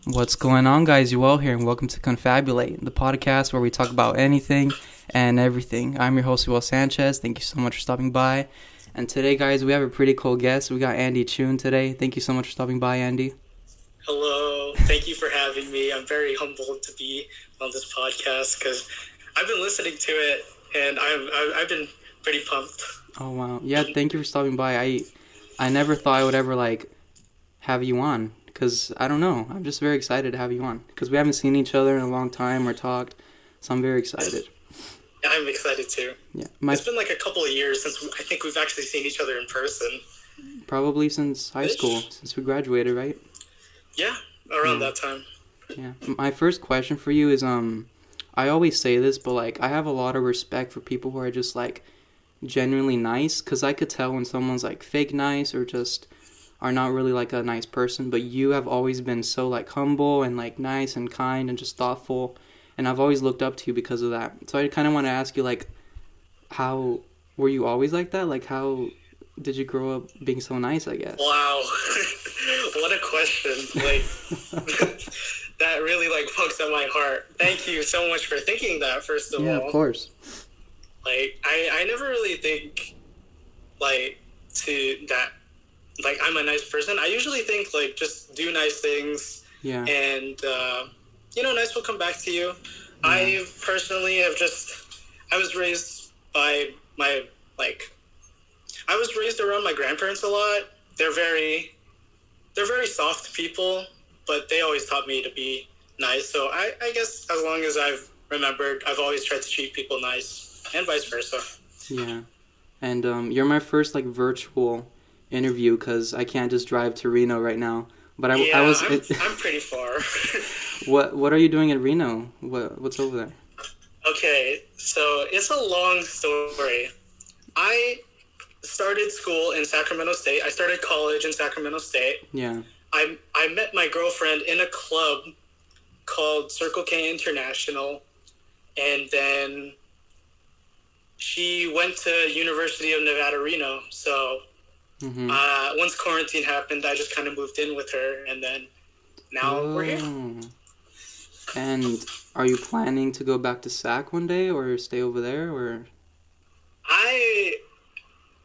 What's going on, guys? You all here, and welcome to Confabulate, the podcast where we talk about anything and everything. I'm your host, Will Sanchez. Thank you so much for stopping by. And today, guys, we have a pretty cool guest. We got Andy Chhoun today. Thank you so much for stopping by, Andy. Hello. Thank you for having me. I'm very humbled to be on this podcast because I've been listening to it, and I've been pretty pumped. Oh, wow. Yeah, thank you for stopping by. I never thought I would ever, have you on. Because, I don't know, I'm just very excited to have you on. Because we haven't seen each other in a long time or talked, so I'm very excited. Yeah, I'm excited too. Yeah, it's been like a couple of years since I think we've actually seen each other in person. Probably since high school, since we graduated, right? Yeah, around that time. Yeah. My first question for you is, I always say this, but, I have a lot of respect for people who are just, genuinely nice. Because I could tell when someone's, fake nice or just are not really a nice person, but you have always been so humble and nice and kind and just thoughtful, and I've always looked up to you because of that. So I kind of want to ask you how were you always like that? How did you grow up being so nice, I guess? Wow. What a question. That really pokes at my heart. Thank you so much for thinking that, first of all. Yeah, of course. I never really think I'm a nice person. I usually think just do nice things. Yeah. And nice will come back to you. I personally I was raised by I was raised around my grandparents a lot. They're very soft people, but they always taught me to be nice. So I guess as long as I've remembered, I've always tried to treat people nice and vice versa. Yeah. And you're my first virtual interview because I can't just drive to Reno right now. But I'm pretty far. What are you doing in Reno? What's over there? Okay, so it's a long story. I started school in Sacramento State. I started college in Sacramento State. Yeah. I met my girlfriend in a club called Circle K International, and then she went to University of Nevada, Reno. So once quarantine happened, I just kind of moved in with her, and then now we're here. And are you planning to go back to Sac one day or stay over there? Or I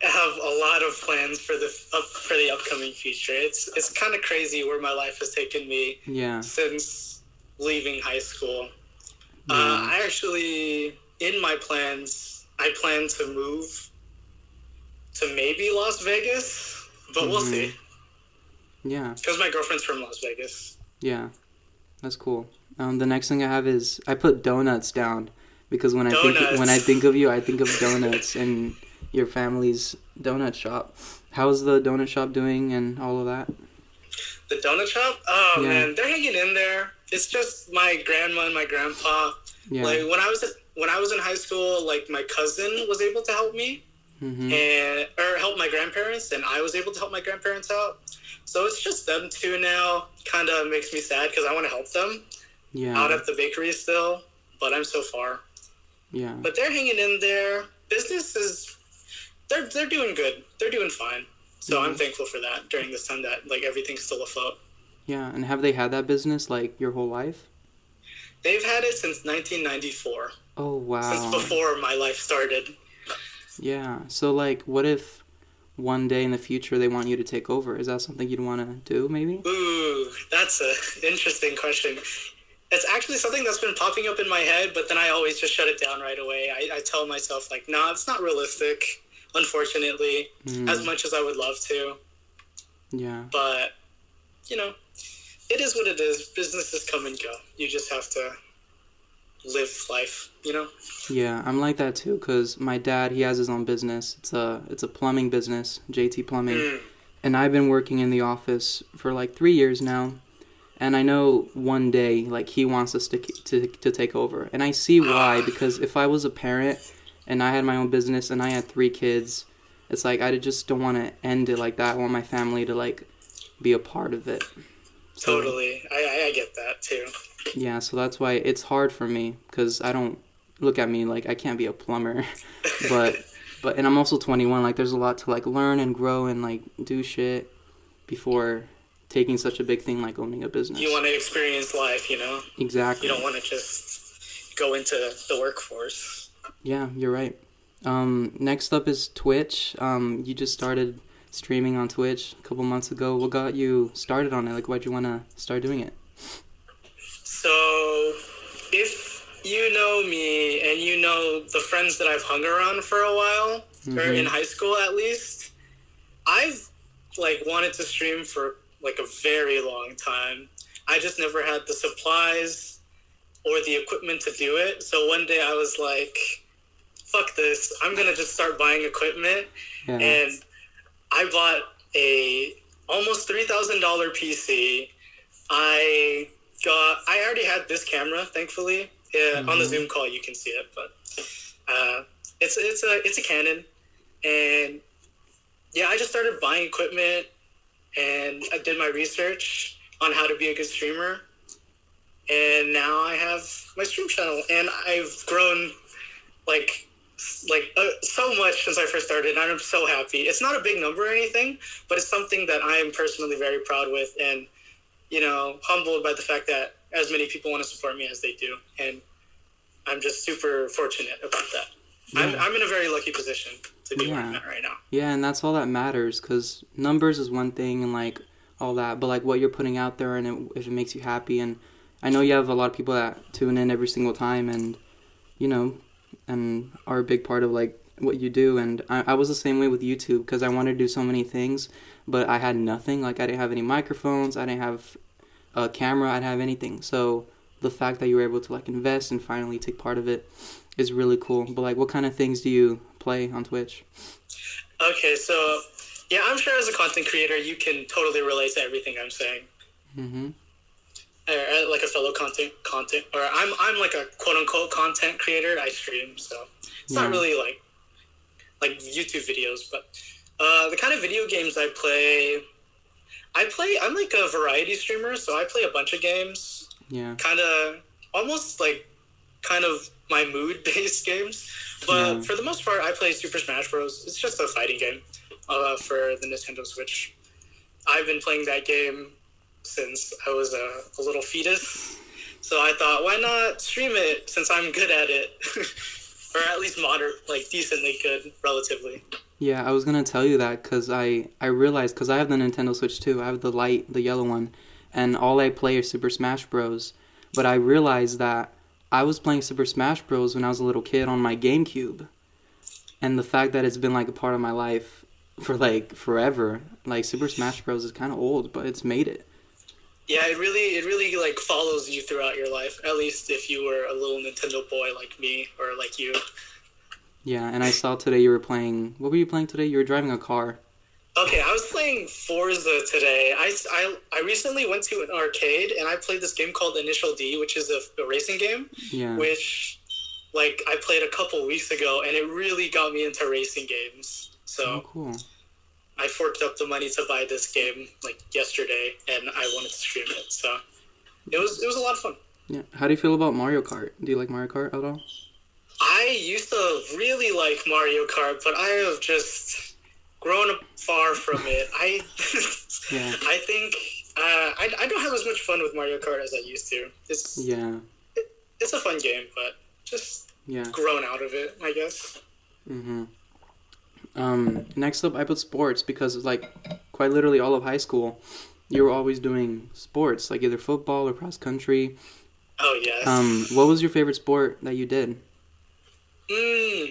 have a lot of plans for the upcoming future. It's kind of crazy where my life has taken me since leaving high school. Yeah. I actually, in my plans, I plan to move to maybe Las Vegas, but we'll see. Yeah. Because my girlfriend's from Las Vegas. Yeah, that's cool. The next thing I have is I put donuts down because when I think of you, I think of donuts and your family's donut shop. How's the donut shop doing and all of that? The donut shop? Oh, yeah. Man, they're hanging in there. It's just my grandma and my grandpa. Yeah. When I was in high school, my cousin was able to help me or help my grandparents, and I was able to help my grandparents out. So it's just them two now. Kind of makes me sad because I want to help them out at the bakery still, but I'm so far. Yeah. But they're hanging in there. Business is, they're doing good. They're doing fine. So I'm thankful for that during this time that everything's still afloat. Yeah, and have they had that business your whole life? They've had it since 1994. Oh, wow. Since before my life started. Yeah. So, what if one day in the future they want you to take over? Is that something you'd want to do, maybe? Ooh, that's an interesting question. It's actually something that's been popping up in my head, but then I always just shut it down right away. I tell myself, nah, it's not realistic, unfortunately, as much as I would love to. Yeah. But, it is what it is. Businesses come and go. You just have to live life, Yeah, I'm like that too, because my dad, he has his own business. It's a plumbing business, JT Plumbing. And I've been working in the office for 3 years now. And I know one day, he wants us to take over. And I see why, because if I was a parent and I had my own business and I had 3 kids, it's I just don't want to end it like that. I want my family to, be a part of it. So, totally. I get that, too. Yeah, so that's why it's hard for me, because I don't look at me I can't be a plumber. But and I'm also 21. There's a lot to, learn and grow and, do shit before taking such a big thing like owning a business. You want to experience life, Exactly. You don't want to just go into the workforce. Yeah, you're right. Next up is Twitch. You just started streaming on Twitch a couple months ago. What got you started on it? Like, why'd you want to start doing it? So, if you know me and you know the friends that I've hung around for a while, or in high school at least, I've wanted to stream for a very long time. I just never had the supplies or the equipment to do it. So one day I was like, fuck this. I'm going to just start buying equipment. Yeah. And I bought a almost $3,000 PC. I already had this camera, thankfully. On the Zoom call you can see it, but it's a Canon. And yeah, I just started buying equipment, and I did my research on how to be a good streamer. And now I have my stream channel, and I've grown so much since I first started, and I'm so happy. It's not a big number or anything, but it's something that I am personally very proud with, and humbled by the fact that as many people want to support me as they do, and I'm just super fortunate about that. Yeah. I'm in a very lucky position to be where I'm at right now. Yeah, and that's all that matters, because numbers is one thing and all that, but what you're putting out there, and if it makes you happy. And I know you have a lot of people that tune in every single time, and and are a big part of what you do. And I was the same way with YouTube, because I wanted to do so many things, but I had nothing. I didn't have any microphones, I didn't have a camera, I didn't have anything. So the fact that you were able to invest and finally take part of it is really cool. But what kind of things do you play on Twitch? Okay, so yeah, I'm sure as a content creator you can totally relate to everything I'm saying. Like a fellow content, or I'm like a quote unquote content creator. I stream, so it's not really like YouTube videos, but the kind of video games I play, I'm like a variety streamer, so I play a bunch of games. Yeah. Almost kind of my mood-based games. But for the most part, I play Super Smash Bros. It's just a fighting game for the Nintendo Switch. I've been playing that game since I was a little fetus. So I thought, why not stream it since I'm good at it? Or at least decently good, relatively. Yeah, I was going to tell you that because I realized, because I have the Nintendo Switch too. I have the yellow one. And all I play is Super Smash Bros. But I realized that I was playing Super Smash Bros. When I was a little kid on my GameCube. And the fact that it's been a part of my life for forever. Super Smash Bros. Is kind of old, but it's made it. Yeah, it really follows you throughout your life. At least if you were a little Nintendo boy like me or like you. Yeah, and I saw today you were playing... What were you playing today? You were driving a car. Okay, I was playing Forza today. I recently went to an arcade, and I played this game called Initial D, which is a racing game. Yeah. Which, I played a couple weeks ago, and it really got me into racing games. So, cool. I forked up the money to buy this game, yesterday, and I wanted to stream it. So, it was a lot of fun. Yeah. How do you feel about Mario Kart? Do you like Mario Kart at all? I used to really like Mario Kart, but I have just grown far from it. I think I don't have as much fun with Mario Kart as I used to. It's a fun game, but just grown out of it, I guess. Next up, I put sports because it's quite literally all of high school, you were always doing sports, either football or cross country. Oh yes. What was your favorite sport that you did?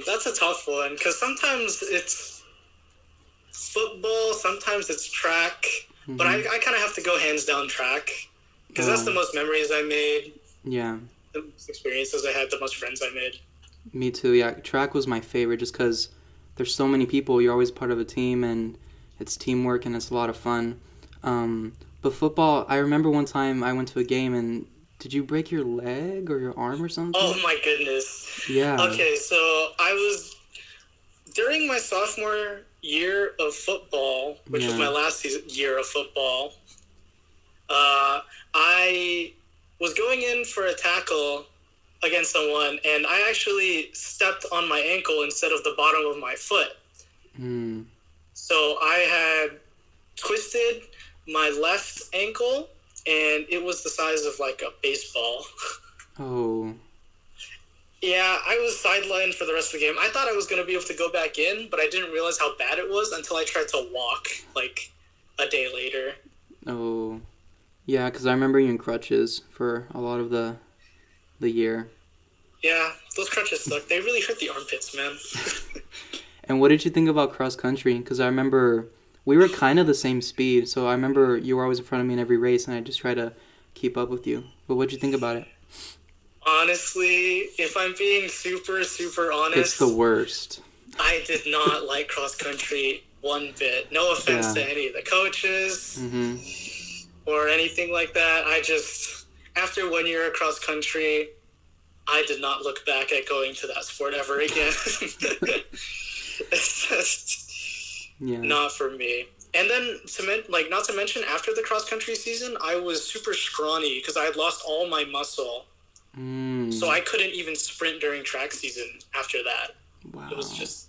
That's a tough one because sometimes it's football, sometimes it's track, but I kind of have to go hands down track because that's the most memories I made. Yeah. The most experiences I had, the most friends I made. Me too. Yeah, track was my favorite just because there's so many people. You're always part of a team, and it's teamwork, and it's a lot of fun. But football, I remember one time I went to a game, and did you break your leg or your arm or something? Oh my goodness. Yeah. Okay, so I was, during my sophomore year of football, which was my last year of football, I was going in for a tackle against someone, and I actually stepped on my ankle instead of the bottom of my foot. So I had twisted my left ankle, and it was the size of like a baseball. Oh. Yeah, I was sidelined for the rest of the game. I thought I was going to be able to go back in, but I didn't realize how bad it was until I tried to walk, like, a day later. Oh. Yeah, because I remember you in crutches for a lot of the year. Yeah, those crutches suck. They really hurt the armpits, man. And what did you think about cross country? Because I remember we were kind of the same speed, so I remember you were always in front of me in every race, and I just tried to keep up with you. But what did you think about it? Honestly, if I'm being super, super honest... It's the worst. I did not like cross country one bit. No offense to any of the coaches or anything like that. I just... After 1 year of cross country, I did not look back at going to that sport ever again. It's just not for me. And then, not to mention, after the cross country season, I was super scrawny because I had lost all my muscle. So I couldn't even sprint during track season after that. Wow. It was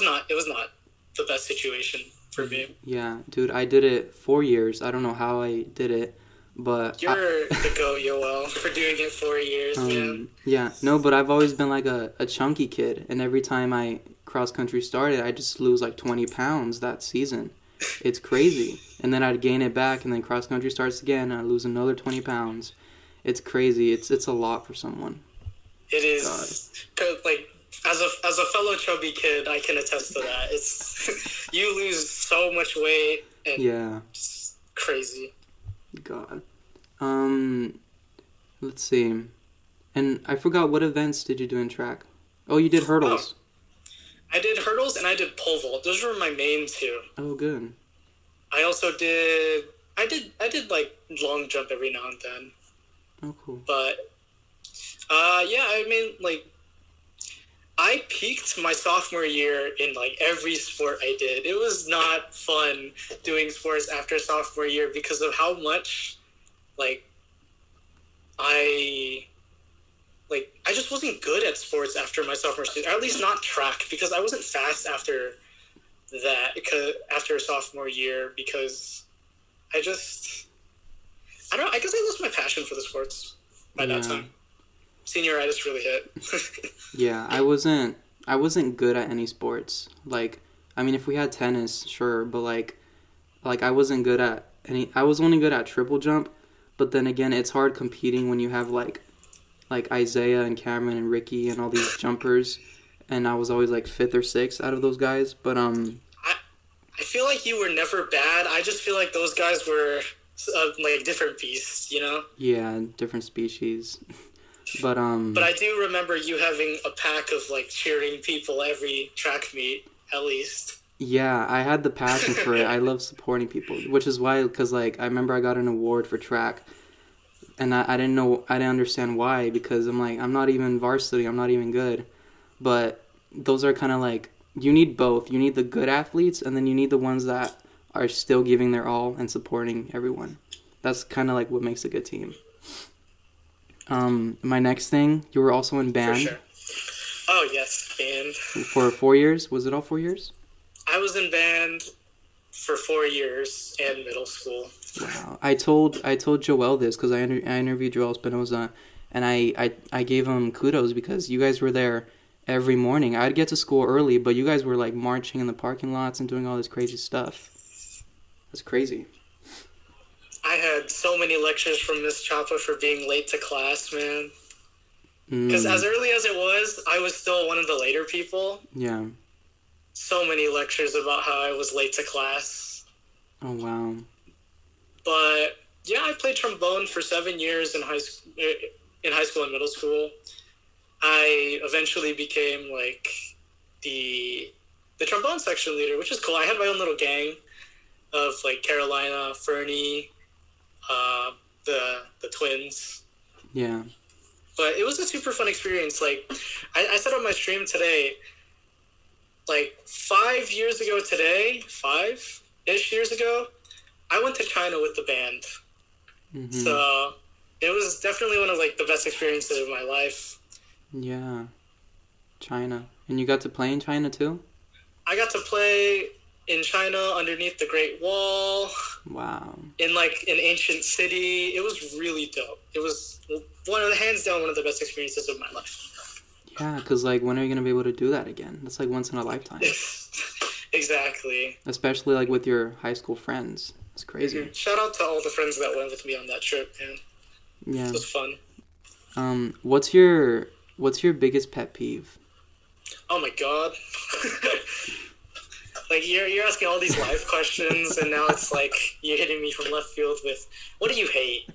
not the best situation for me. Yeah, dude, I did it 4 years. I don't know how I did it, but... You're the GOAT, Yoel, for doing it 4 years, man. Yeah, no, but I've always been like a chunky kid, and every time I cross-country started, I just lose like 20 pounds that season. It's crazy. And then I'd gain it back, and then cross-country starts again, and I lose another 20 pounds. It's crazy. It's a lot for someone. It is. Like, as a fellow chubby kid, I can attest to that. It's you lose so much weight, and it's crazy. God. Let's see. And I forgot, what events did you do in track? Oh, you did hurdles. I did hurdles and I did pole vault. Those were my main two. Oh, good. I also did like long jump every now and then. Oh, cool. But yeah, I mean, like, I peaked my sophomore year in like every sport I did. It was not fun doing sports after sophomore year because of how much like I just wasn't good at sports after my sophomore season, or at least not track, because I wasn't fast after that, after sophomore year, because I guess I lost my passion for the sports by that time. Senioritis really hit. Yeah, I wasn't good at any sports. Like, I mean, if we had tennis, sure, but like I wasn't good at any. I was only good at triple jump, but then again, it's hard competing when you have like Isaiah and Cameron and Ricky and all these jumpers, and I was always like 5th or 6th out of those guys. But I feel like you were never bad. I just feel like those guys were like different beasts, you know? Yeah, different species. But I do remember you having a pack of like cheering people every track meet, at least. Yeah, I had the passion for it. I love supporting people, which is why, because like I remember I got an award for track, and I didn't understand why, because I'm like, I'm not even varsity, I'm not even good. But those are kind of like, you need both. You need the good athletes, and then you need the ones that are still giving their all and supporting everyone. That's kind of like what makes a good team. My next thing, you were also in band. For sure. Oh, yes, band. For 4 years? Was it all 4 years? I was in band for 4 years and middle school. Wow. I told Joel this because I interviewed Joel Espinoza, and I gave him kudos because you guys were there every morning. I'd get to school early, but you guys were like marching in the parking lots and doing all this crazy stuff. That's crazy. I had so many lectures from Miss Chapa for being late to class, man. Because as early as it was, I was still one of the later people. Yeah. So many lectures about how I was late to class. Oh, wow. But, yeah, I played trombone for 7 years in high school and middle school. I eventually became, like, the trombone section leader, which is cool. I had my own little gang of, like, Carolina, Fernie, the twins. Yeah. But it was a super fun experience. Like, I said on my stream today, like 5 years ago today, 5-ish years ago, I went to China with the band. Mm-hmm. So it was definitely one of like the best experiences of my life. Yeah. China. And you got to play in China too? I got to play in China underneath the Great Wall. Wow. In like an ancient city. It was really dope. It was hands down one of the best experiences of my life. Yeah, because like when are you gonna be able to do that again? That's like once in a lifetime. Exactly. Especially like with your high school friends. It's crazy. Mm-hmm. Shout out to all the friends that went with me on that trip, man. Yeah. It was fun. What's your biggest pet peeve? Oh my god. Like you're asking all these life questions, and now it's like you're hitting me from left field with, what do you hate?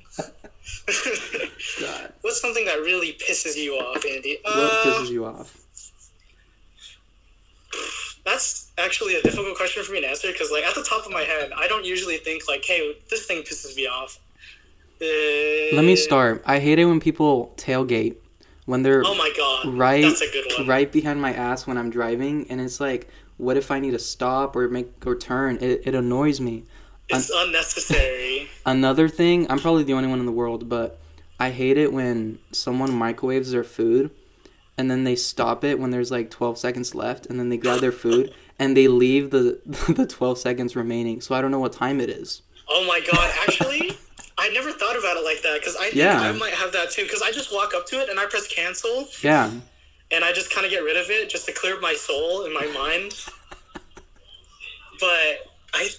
God. What's something that really pisses you off, Andy? What pisses you off? That's actually a difficult question for me to answer, because like at the top of my head, I don't usually think like, hey, this thing pisses me off. Let me start. I hate it when people tailgate. When they're oh my god, that's a good one. Right behind my ass when I'm driving, and it's like, what if I need to stop or turn? It annoys me. It's unnecessary. Another thing, I'm probably the only one in the world, but I hate it when someone microwaves their food and then they stop it when there's like 12 seconds left, and then they grab their food and they leave the 12 seconds remaining. So I don't know what time it is. Oh my god, actually, I never thought about it like that, because I think I might have that too, because I just walk up to it and I press cancel. Yeah. And I just kind of get rid of it just to clear my soul and my mind. But I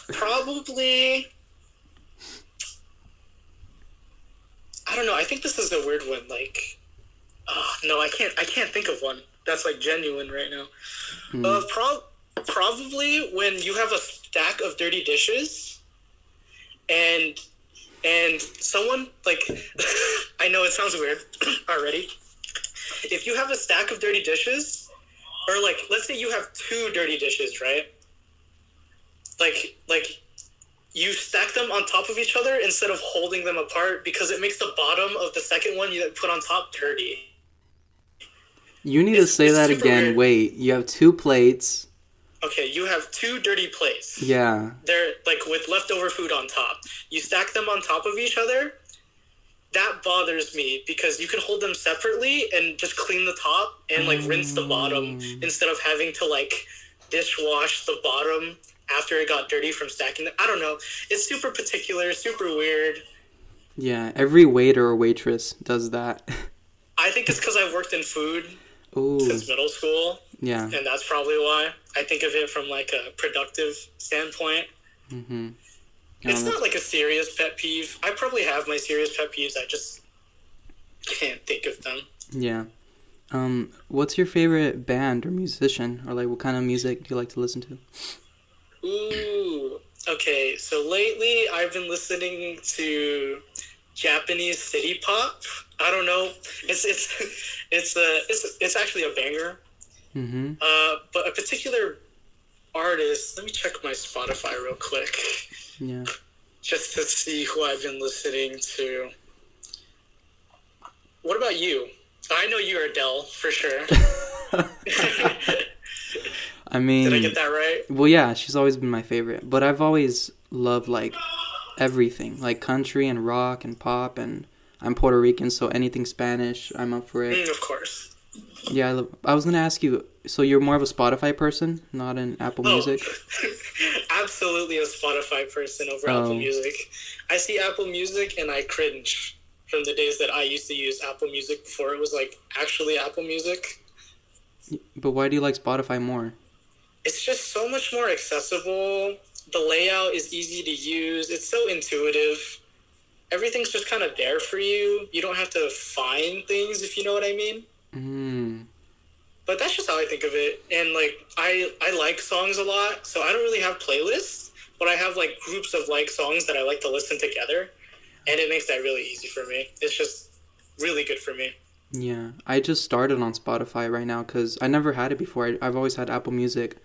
probably, I don't know. I think this is a weird one. Like, no, I can't think of one that's like genuine right now. Probably when you have a stack of dirty dishes, and someone like, I know it sounds weird already. If you have a stack of dirty dishes, or like, let's say you have 2 dirty dishes, right? Like you stack them on top of each other instead of holding them apart, because it makes the bottom of the second one you put on top dirty. You need to say that again. Weird. Wait, you have 2 plates. Okay, you have 2 dirty plates. Yeah. They're like with leftover food on top. You stack them on top of each other. That bothers me, because you can hold them separately and just clean the top and like rinse the bottom, instead of having to like dishwash the bottom after it got dirty from stacking them. I don't know. It's super particular, super weird. Yeah, every waiter or waitress does that. I think it's because I've worked in food since middle school. Yeah. And that's probably why. I think of it from like a productive standpoint. Mm-hmm. It's not like a serious pet peeve. I probably have my serious pet peeves. I just can't think of them. Yeah. What's your favorite band or musician? Or like what kind of music do you like to listen to? Ooh. Okay, so lately I've been listening to Japanese city pop. I don't know. It's actually a banger. Mm-hmm. But a particular artist, let me check my Spotify real quick. Yeah. Just to see who I've been listening to. What about you? I know you're Adele, for sure. I mean... Did I get that right? Well, yeah, she's always been my favorite. But I've always loved, like, everything. Like, country and rock and pop. And I'm Puerto Rican, so anything Spanish, I'm up for it. Of course. Yeah, I was going to ask you, so you're more of a Spotify person, not an Apple Music? Absolutely a Spotify person over Apple Music. I see Apple Music and I cringe from the days that I used to use Apple Music before it was like actually Apple Music. But why do you like Spotify more? It's just so much more accessible. The layout is easy to use. It's so intuitive. Everything's just kind of there for you. You don't have to find things, if you know what I mean. But that's just how I think of it. And like I like songs a lot, so I don't really have playlists, but I have like groups of like songs that I like to listen together, and it makes that really easy for me. It's just really good for me. Yeah, I just started on Spotify right now because I never had it before. I've always had Apple Music,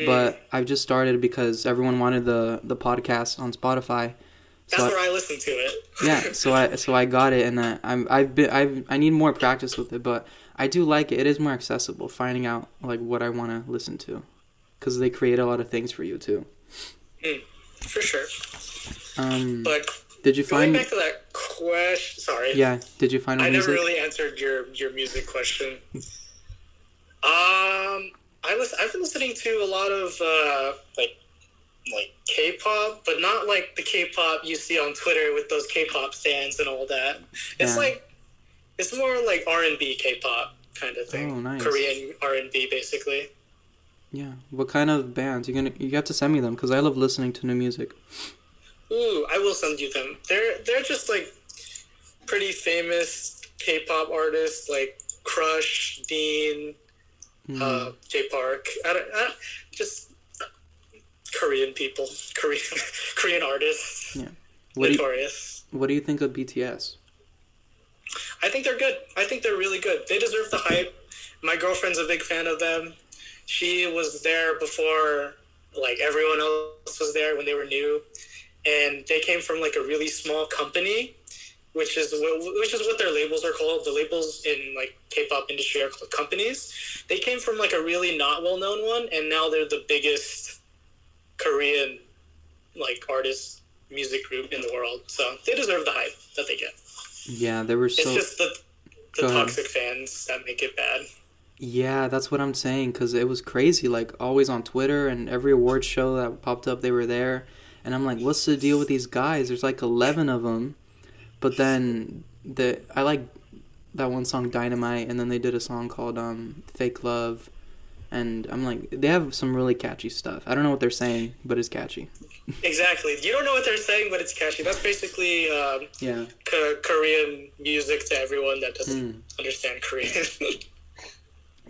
but I've just started because everyone wanted the podcast on Spotify. That's where I listen to it. Yeah, so I got it, and I need more practice with it, but I do like it. It is more accessible, finding out like what I want to listen to, because they create a lot of things for you too. For sure. But did you find going back to that question? Sorry. Yeah. Did you find? I never really answered your music question. I I've been listening to a lot of like K-pop, but not like the K-pop you see on Twitter with those K-pop stands and all that. It's like it's more like R&B K-pop kind of thing. Oh, nice. Korean R&B basically. Yeah. What kind of bands? You have to send me them because I love listening to new music. Ooh, I will send you them. They're just like pretty famous K-pop artists like Crush, Dean, J Park. Just Korean people, Korean artists. Yeah. Notorious. What do you think of BTS? I think they're good. I think they're really good. They deserve the hype. My girlfriend's a big fan of them. She was there before like everyone else was there when they were new, and they came from like a really small company, which is what their labels are called. The labels in like K-pop industry are called companies. They came from like a really not well-known one, and now they're the biggest Korean like artist music group in the world. So they deserve the hype that they get. Yeah, they were so... It's just the toxic fans that make it bad. Yeah, that's what I'm saying, because it was crazy, like, always on Twitter, and every award show that popped up, they were there, and I'm like, what's the deal with these guys? There's like 11 of them, but then I like that one song, Dynamite, and then they did a song called Fake Love, and I'm like, they have some really catchy stuff. I don't know what they're saying, but it's catchy. Exactly. You don't know what they're saying, but it's catchy. That's basically Korean music to everyone that doesn't understand Korean.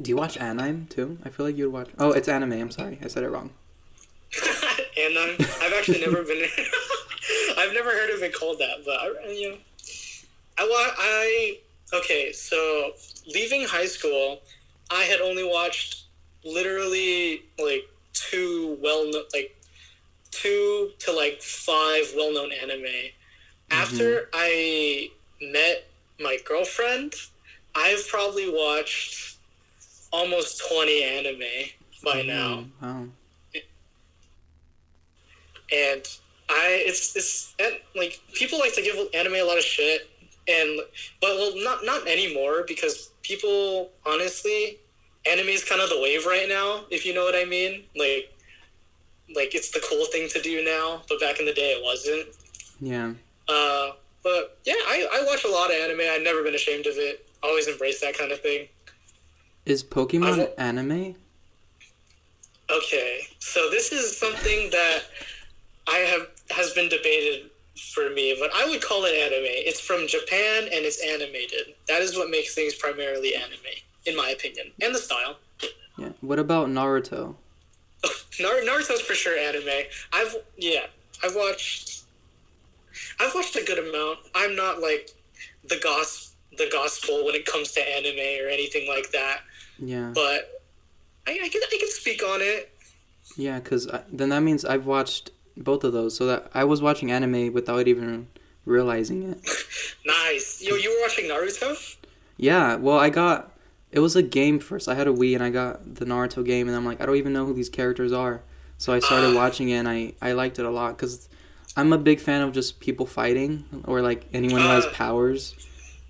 Do you watch anime too? I feel like you would watch... Oh, it's anime. I'm sorry. I said it wrong. Anime? I've actually never been... I've never heard of it called that, but, Okay, so leaving high school, I had only watched literally, like, 2 to 5 well-known anime. After I met my girlfriend, I've probably watched almost 20 anime by now. Wow. And like people like to give anime a lot of shit, but not anymore, because people, honestly, anime is kind of the wave right now, if you know what I mean. Like it's the cool thing to do now, but back in the day it wasn't. Yeah. But yeah, I watch a lot of anime. I've never been ashamed of it. Always embrace that kind of thing. Is Pokemon anime? Okay, so this is something that has been debated for me, but I would call it anime. It's from Japan and it's animated. That is what makes things primarily anime, in my opinion, and the style. Yeah. What about Naruto? Naruto's for sure anime. I've watched a good amount. I'm not like the gospel when it comes to anime or anything like that. Yeah. But I can speak on it. Yeah, because then that means I've watched both of those, so that I was watching anime without even realizing it. Nice. You were watching Naruto? Yeah, well, it was a game first. I had a Wii, and I got the Naruto game, and I'm like, I don't even know who these characters are. So I started watching it, and I liked it a lot, because I'm a big fan of just people fighting, or like anyone who has powers.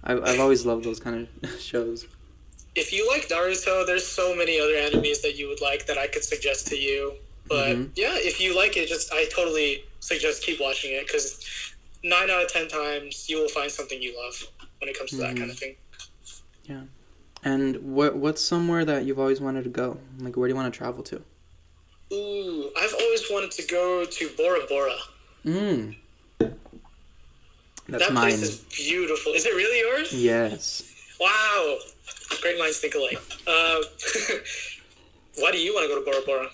I've always loved those kind of shows. If you like Naruto, there's so many other animes that you would like that I could suggest to you. But yeah, if you like it, I totally suggest keep watching it, because 9 out of 10 times you will find something you love when it comes to that kind of thing. Yeah. And what's somewhere that you've always wanted to go? Like, where do you want to travel to? Ooh, I've always wanted to go to Bora Bora. That's that mine. Place is beautiful. Is it really yours? Yes. Wow. Great minds think alike. Why do you want to go to Bora Bora?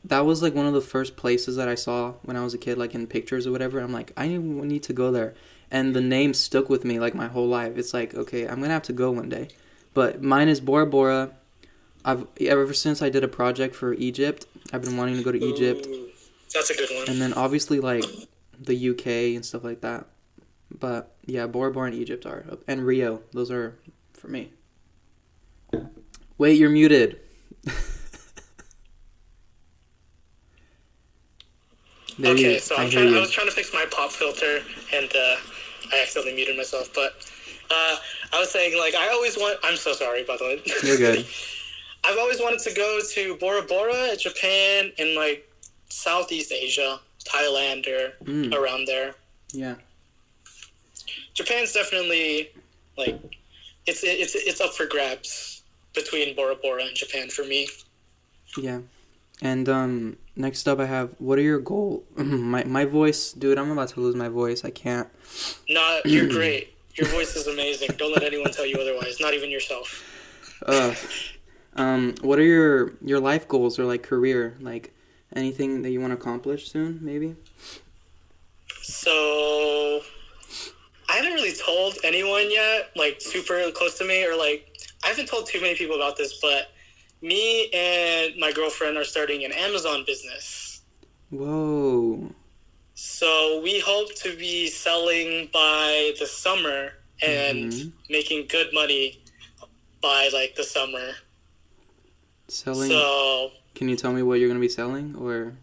That was like one of the first places that I saw when I was a kid, like in pictures or whatever. I'm like, I need to go there. And the name stuck with me like my whole life. It's like, okay, I'm going to have to go one day. But mine is Bora Bora. Ever since I did a project for Egypt, I've been wanting to go to Egypt. That's a good one. And then obviously like the UK and stuff like that. But yeah, Bora Bora and Egypt are up. And Rio, those are for me. Wait, you're muted. Okay, so I was trying to fix my pop filter, and I accidentally muted myself. But I was saying, like, I'm so sorry, by the way. You're good. I've always wanted to go to Bora Bora, Japan, and like Southeast Asia, Thailand, or around there. Yeah. Japan's definitely like it's up for grabs between Bora Bora and Japan for me. Yeah. And next up I have, what are your goals? my voice, dude, I'm about to lose my voice. I can't. Nah, you're great. Your voice is amazing. Don't let anyone tell you otherwise, not even yourself. What are your life goals or like career? Like anything that you want to accomplish soon, maybe? So I haven't really told anyone yet, like super close to me, or like I haven't told too many people about this, but me and my girlfriend are starting an Amazon business. Whoa. So we hope to be selling by the summer and making good money by like the summer. Selling? So can you tell me what you're going to be selling, or?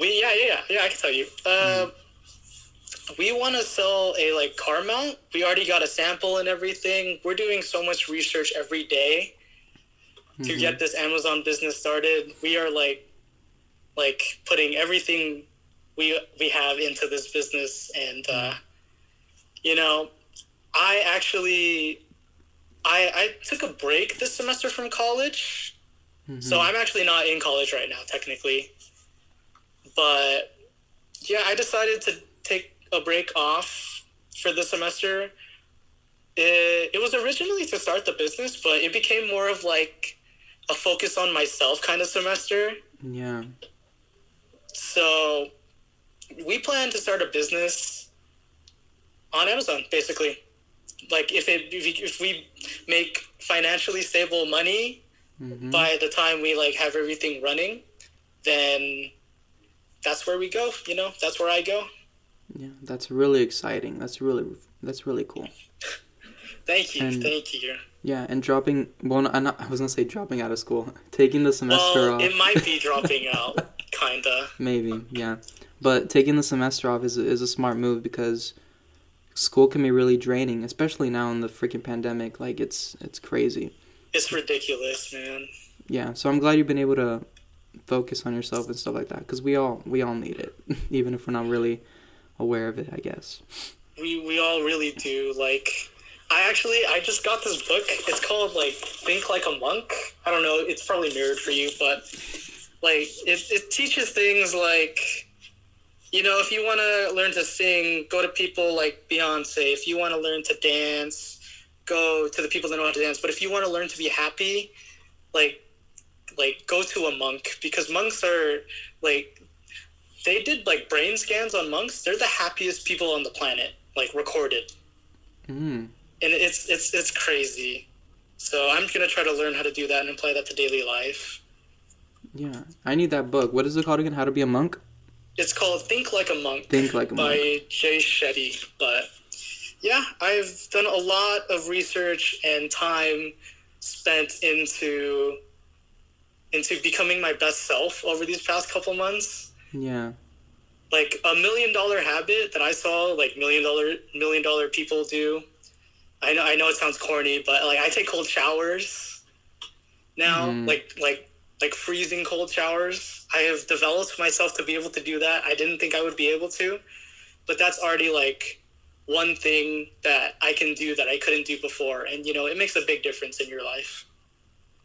I can tell you. We want to sell a like car mount. We already got a sample and everything. We're doing so much research every day to get this Amazon business started. We are like putting everything we have into this business, and you know, I took a break this semester from college. So I'm actually not in college right now, technically. But yeah, I decided to take a break off for the semester. It was originally to start the business, but it became more of like a focus on myself kind of semester. Yeah. So we plan to start a business on Amazon, basically. Like if we make financially stable money by the time we like have everything running, then that's where we go. You know, that's where I go. Yeah, that's really exciting. That's really cool. Thank you. Yeah, and dropping. Well, I was gonna say dropping out of school, taking the semester off. It might be dropping out, kinda. Maybe, yeah, but taking the semester off is a smart move, because school can be really draining, especially now in the freaking pandemic. Like it's crazy. It's ridiculous, man. Yeah, so I'm glad you've been able to focus on yourself and stuff like that, because we all need it, even if we're not really aware of it, I guess. We all really do. Like, I just got this book. It's called like Think Like a Monk. I don't know, it's probably nerd for you, but like it teaches things like, you know, if you want to learn to sing, go to people like Beyonce. If you want to learn to dance, go to the people that know how to dance. But if you want to learn to be happy, like go to a monk, because monks are like, they did like brain scans on monks. They're the happiest people on the planet, like recorded. And it's crazy. So I'm gonna try to learn how to do that and apply that to daily life. Yeah, I need that book. What is it called again? How to Be a Monk? It's called Think Like a Monk. Think Like a Monk by Jay Shetty. But yeah, I've done a lot of research and time spent into becoming my best self over these past couple months. Yeah. Like $1 million habit that I saw like million dollar people do. I know it sounds corny, but like I take cold showers now, like freezing cold showers. I have developed myself to be able to do that. I didn't think I would be able to, but that's already like one thing that I can do that I couldn't do before. And, you know, it makes a big difference in your life.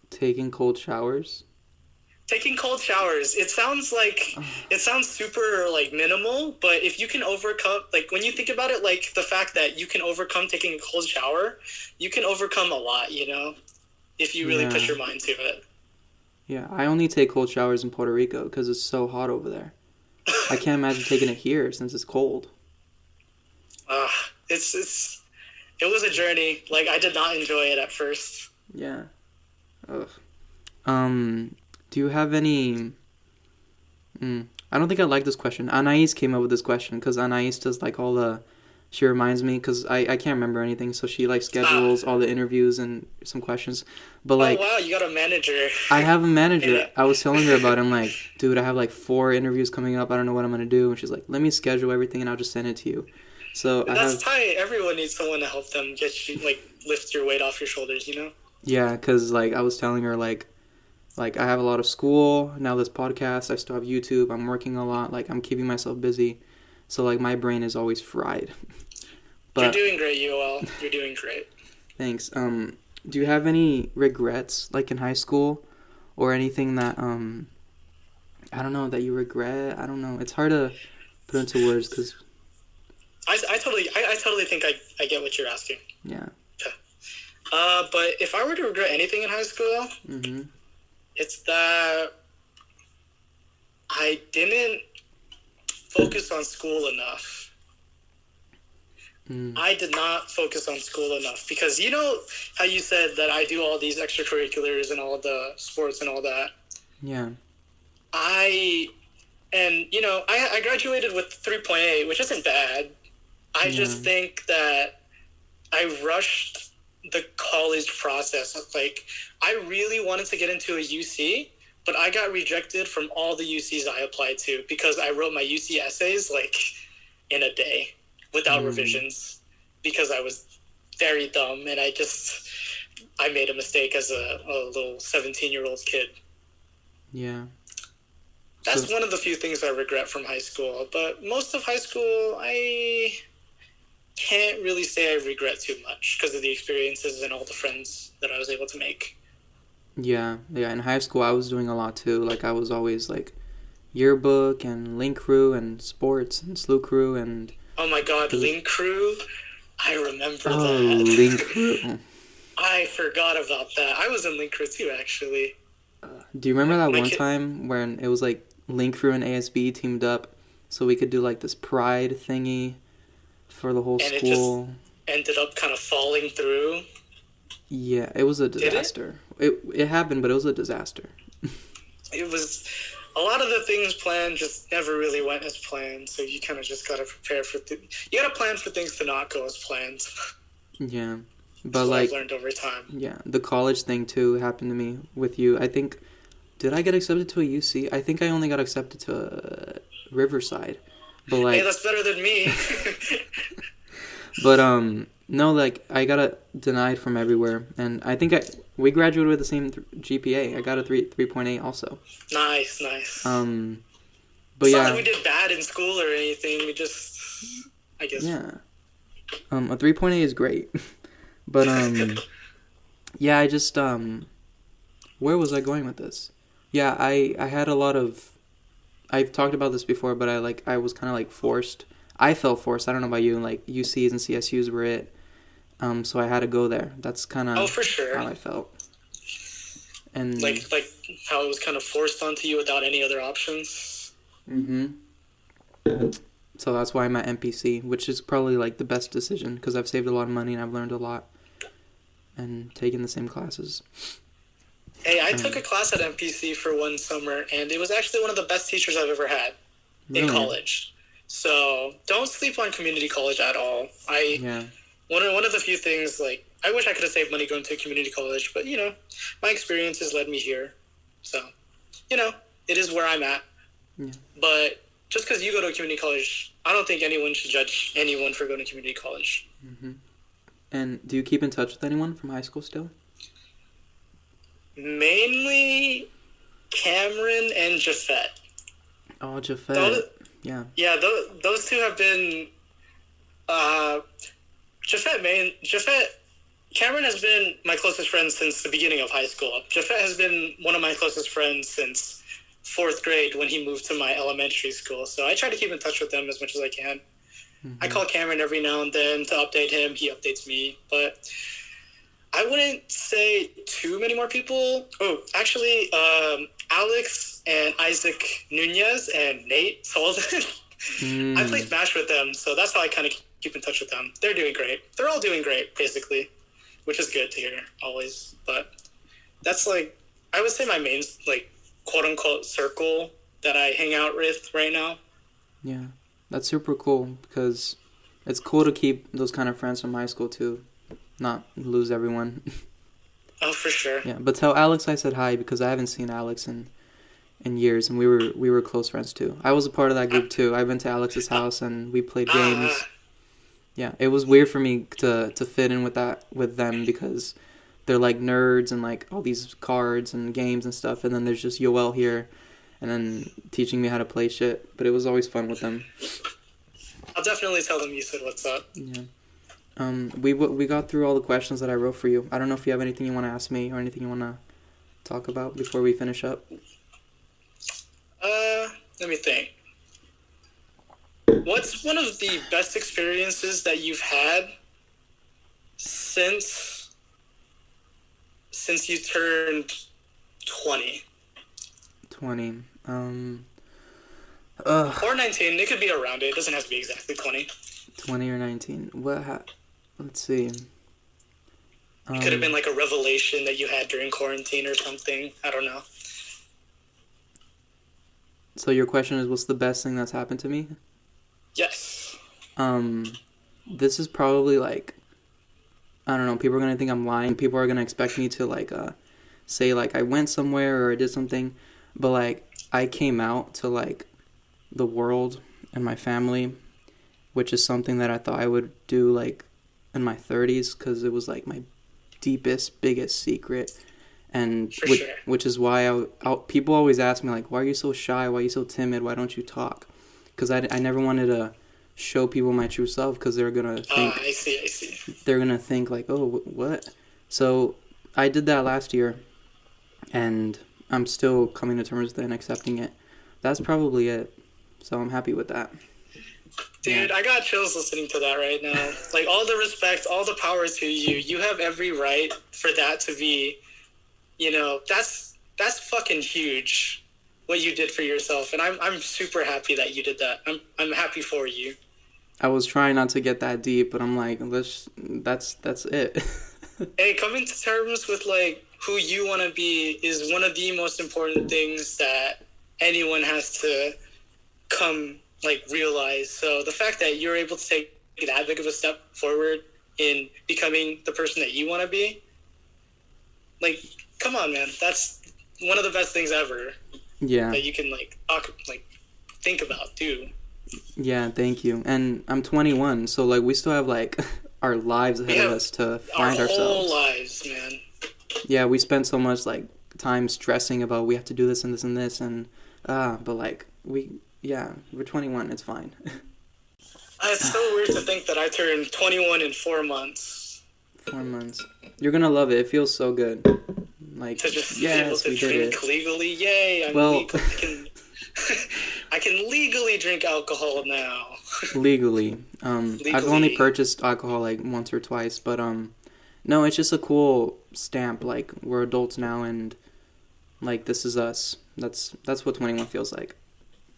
Taking cold showers? Taking cold showers. It sounds super like minimal, but if you can overcome, like when you think about it, like the fact that you can overcome taking a cold shower, you can overcome a lot, you know, if you really put your mind to it. Yeah, I only take cold showers in Puerto Rico because it's so hot over there. I can't imagine taking it here since it's cold. It was a journey. Like, I did not enjoy it at first. Yeah. Ugh. Do you have any... I don't think I like this question. Anais came up with this question because Anais does like all the... She reminds me because I can't remember anything, so she like schedules all the interviews and some questions. But like, oh wow, you got a manager. I have a manager. I was telling her about it. I'm like, dude, I have like 4 interviews coming up. I don't know what I'm gonna do. And she's like, let me schedule everything and I'll just send it to you. So that's tight. Everyone needs someone to help them get you, like, lift your weight off your shoulders, you know? Yeah, because like I was telling her, like, Like, I have a lot of school, now this podcast, I still have YouTube, I'm working a lot, like, I'm keeping myself busy. So, like, my brain is always fried. But, you're doing great, UL. You're doing great. Thanks. Do you have any regrets, like, in high school? Or anything that, I don't know, that you regret? I don't know. It's hard to put into words, because... I totally think I get what you're asking. Yeah. But if I were to regret anything in high school, it's that I didn't focus on school enough. I did not focus on school enough because you know how you said that I do all these extracurriculars and all the sports and all that. Yeah. I graduated with 3.8, which isn't bad. I just think that I rushed the college process. Like, I really wanted to get into a UC, but I got rejected from all the UCs I applied to because I wrote my UC essays, like, in a day without revisions because I was very dumb and I made a mistake as a little 17-year-old kid. Yeah. That's one of the few things I regret from high school. But most of high school, I can't really say I regret too much because of the experiences and all the friends that I was able to make. Yeah. In high school, I was doing a lot too. Like, I was always, like, yearbook and link crew and sports and slew crew and... Oh my god, link crew? I remember that. Oh, link crew. I forgot about that. I was in link crew too, actually. Do you remember that time when it was, like, link crew and ASB teamed up so we could do, like, this pride thingy for the whole school? It just ended up kind of falling through. Yeah, it was a disaster. It happened, but it was a disaster. It was... A lot of the things planned just never really went as planned, so you kind of just got to prepare for... You got to plan for things to not go as planned. Yeah. But, that's like... what I've learned over time. Yeah, the college thing, too, happened to me with you. I think... Did I get accepted to a UC? I think I only got accepted to Riverside. But, like... Hey, that's better than me. But, no, like, I got denied from everywhere. And I think we graduated with the same GPA. I got a 3.8 also. Nice. But it's yeah. Not like we did bad in school or anything. We just, I guess. Yeah. A 3.8 is great. But, yeah, I just, where was I going with this? Yeah, I had a lot of, I've talked about this before, but I was kind of, like, forced. I felt forced. I don't know about you. Like, UCs and CSUs were it. So I had to go there. That's kind of for sure. how I felt. And like how it was kind of forced onto you without any other options. So that's why I'm at MPC, which is probably, like, the best decision because I've saved a lot of money and I've learned a lot and taken the same classes. Hey, I took a class at MPC for one summer, and it was actually one of the best teachers I've ever had in college. So don't sleep on community college at all. One of the few things, like, I wish I could have saved money going to a community college, but, you know, my experiences led me here. So, you know, it is where I'm at. Yeah. But just because you go to a community college, I don't think anyone should judge anyone for going to community college. And do you keep in touch with anyone from high school still? Mainly Cameron and Jafet. Oh, Jafet. Yeah, those two have been... Cameron has been my closest friend since the beginning of high school. Jafet has been one of my closest friends since 4th grade when he moved to my elementary school. So I try to keep in touch with them as much as I can. I call Cameron every now and then to update him. He updates me. But I wouldn't say too many more people. Oh, actually, Alex and Isaac Nunez and Nate Sullivan. I play Smash with them, so that's how I kind of keep in touch with them. They're doing great. They're all doing great, basically, which is good to hear, always. But that's, like, I would say my main, like, quote-unquote circle that I hang out with right now. Yeah, that's super cool, because it's cool to keep those kind of friends from high school, too. Not lose everyone. Oh, for sure. Yeah, but tell Alex I said hi, because I haven't seen Alex in years, and we were close friends, too. I was a part of that group, too. I went to Alex's house, and we played games. Yeah, it was weird for me to fit in with them, because they're like nerds and like all these cards and games and stuff, and then there's just Yoel here, and then teaching me how to play shit. But it was always fun with them. I'll definitely tell them you said what's up. Yeah. We got through all the questions that I wrote for you. I don't know if you have anything you want to ask me or anything you want to talk about before we finish up. Let me think. What's one of the best experiences that you've had since you turned 20? 20. Or 19. It could be around it. It doesn't have to be exactly 20. 20 or 19. Let's see. It could have been like a revelation that you had during quarantine or something. I don't know. So your question is, what's the best thing that's happened to me? Yes. This is probably like, I don't know, people are going to think I'm lying. People are going to expect me to like, say like I went somewhere or I did something. But like, I came out to like the world and my family, which is something that I thought I would do like in my 30s, because it was like my deepest, biggest secret. And which is why people always ask me like, why are you so shy? Why are you so timid? Why don't you talk? Because I never wanted to show people my true self, because they're going to think... I see. They're going to think like, oh, what? So I did that last year, and I'm still coming to terms with it and accepting it. That's probably it. So I'm happy with that. Dude, yeah. I got chills listening to that right now. Like, all the respect, all the power to you. You have every right for that to be, you know, that's fucking huge, what you did for yourself. And I'm super happy that you did that. I'm happy for you. I was trying not to get that deep, but I'm like, that's it. Hey, coming to terms with like who you want to be is one of the most important things that anyone has to come like realize. So the fact that you're able to take that big of a step forward in becoming the person that you want to be, like, come on, man, that's one of the best things ever. Yeah. That you can like think about too. Yeah, thank you. And I'm 21, so like we still have like our lives ahead of us to find ourselves. Our whole lives, man. Yeah, we spend so much like time stressing about we have to do this and this and this, and but like we're 21, it's fine. It's so weird to think that I turned 21 in 4 months. 4 months. You're gonna love it. It feels so good. Like, to just be able to drink legally. Yay! I can legally drink alcohol now. Legally. I've only purchased alcohol like once or twice, but no, it's just a cool stamp. Like, we're adults now, and like this is us. That's what 21 feels like.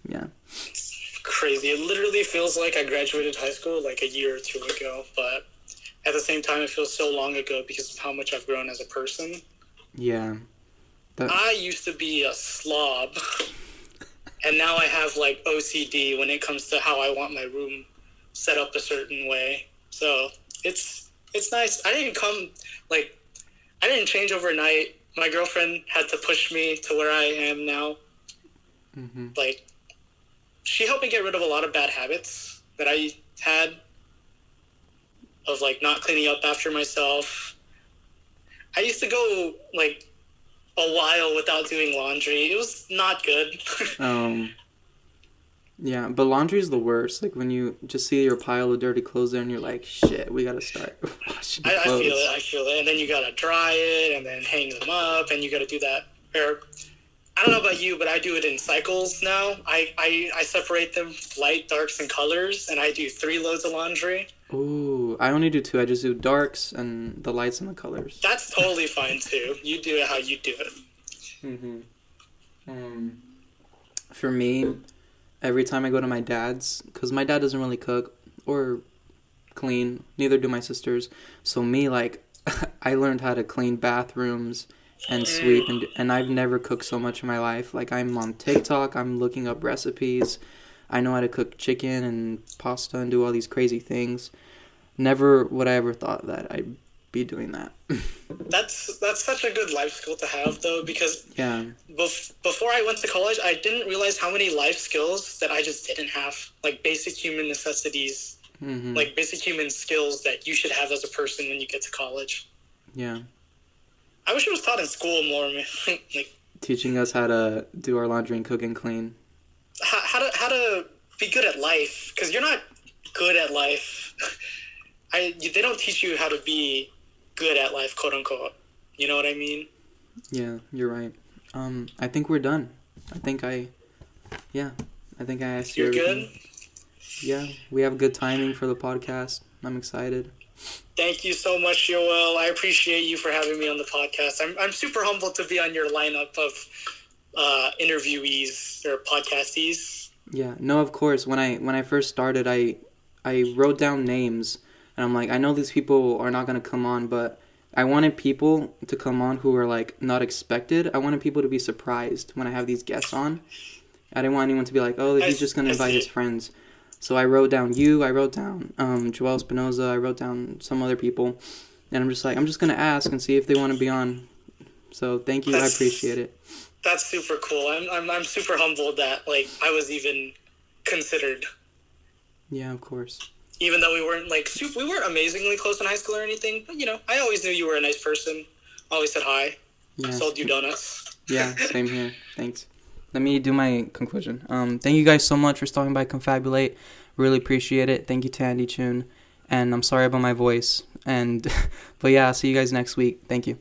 Yeah. It's crazy. It literally feels like I graduated high school like a year or two ago, but at the same time, it feels so long ago because of how much I've grown as a person. Yeah. I used to be a slob, and now I have like OCD when it comes to how I want my room set up a certain way. So it's nice. I didn't change overnight. My girlfriend had to push me to where I am now. Mm-hmm. Like, she helped me get rid of a lot of bad habits that I had, of like not cleaning up after myself. I used to go like a while without doing laundry. It was not good. Yeah, but laundry is the worst. Like, when you just see your pile of dirty clothes there and you're like, shit, we gotta start washing clothes. I feel it. And then you gotta dry it and then hang them up, and you gotta do that. Or, I don't know about you, but I do it in cycles now. I separate them light, darks, and colors, and I do 3 loads of laundry. Ooh, I only do 2. I just do darks and the lights and the colors. That's totally fine too. You do it how you do it. Mm-hmm. For me, every time I go to my dad's, because my dad doesn't really cook or clean, neither do my sisters. So me, like, I learned how to clean bathrooms and sweep, and I've never cooked so much in my life. Like, I'm on TikTok, I'm looking up recipes. I know how to cook chicken and pasta and do all these crazy things. Never would I ever thought that I'd be doing that. That's such a good life skill to have, though, because before I went to college, I didn't realize how many life skills that I just didn't have. Like, basic human necessities, like basic human skills that you should have as a person when you get to college. Yeah. I wish it was taught in school more, man. Like teaching us how to do our laundry and cook and clean. How to be good at life, because you're not good at life. They don't teach you how to be good at life, quote unquote. You know what I mean? Yeah, you're right. I think we're done. I think I asked you everything. You're good? Yeah, we have good timing for the podcast. I'm excited. Thank you so much, Joel. I appreciate you for having me on the podcast. I'm super humbled to be on your lineup of interviewees or podcastees. Yeah, no, of course. When I first started, I wrote down names, and I'm like, I know these people are not gonna come on, but I wanted people to come on who were like not expected. I wanted people to be surprised when I have these guests on. I didn't want anyone to be like, oh, he's just gonna invite his friends. So I wrote down you, I wrote down Joel Spinoza, I wrote down some other people, and I'm just going to ask and see if they want to be on. So thank you, I appreciate it. That's super cool. I'm super humbled that like I was even considered. Yeah, of course. Even though we weren't amazingly close in high school or anything, but I always knew you were a nice person. Always said hi. Yeah. Sold you donuts. Yeah, same here. Thanks. Let me do my conclusion. Thank you guys so much for stopping by Confabulate. Really appreciate it. Thank you to Andy Chhoun. And I'm sorry about my voice. But yeah, I'll see you guys next week. Thank you.